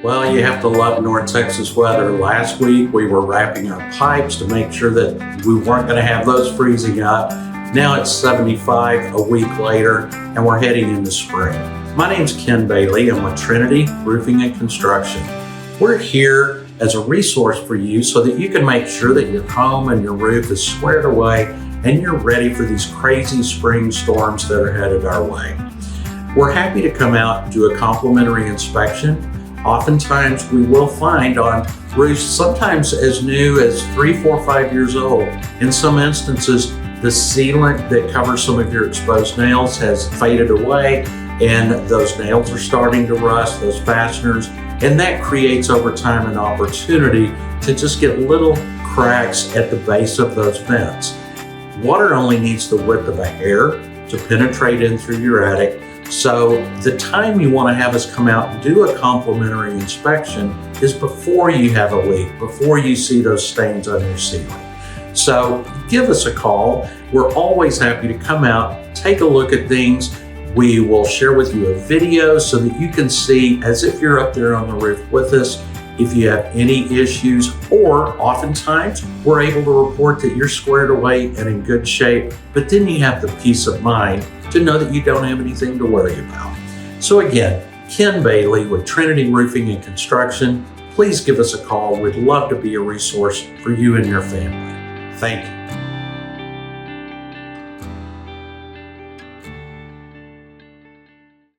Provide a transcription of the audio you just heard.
Well, you have to love North Texas weather. Last week we were wrapping our pipes to make sure that we weren't going to have those freezing up. Now it's 75 a week later and we're heading into spring. My name's Ken Bailey. I'm with Trinity Roofing and Construction. We're here as a resource for you so that you can make sure that your home and your roof is squared away and you're ready for these crazy spring storms that are headed our way. We're happy to come out and do a complimentary inspection. Oftentimes we will find on roofs, sometimes as new as 3, 4, 5 years old. In some instances, the sealant that covers some of your exposed nails has faded away and those nails are starting to rust, those fasteners, and that creates over time an opportunity to just get little cracks at the base of those vents. Water only needs the width of a hair to penetrate in through your attic. So the time you want to have us come out and do a complimentary inspection is before you have a leak, before you see those stains on your ceiling. So give us a call. We're always happy to come out, take a look at things. We will share with you a video so that you can see as if you're up there on the roof with us if you have any issues, or oftentimes we're able to report that you're squared away and in good shape, but then you have the peace of mind to know that you don't have anything to worry about. So again, Ken Bailey with Trinity Roofing and Construction. Please give us a call. We'd love to be a resource for you and your family. Thank you.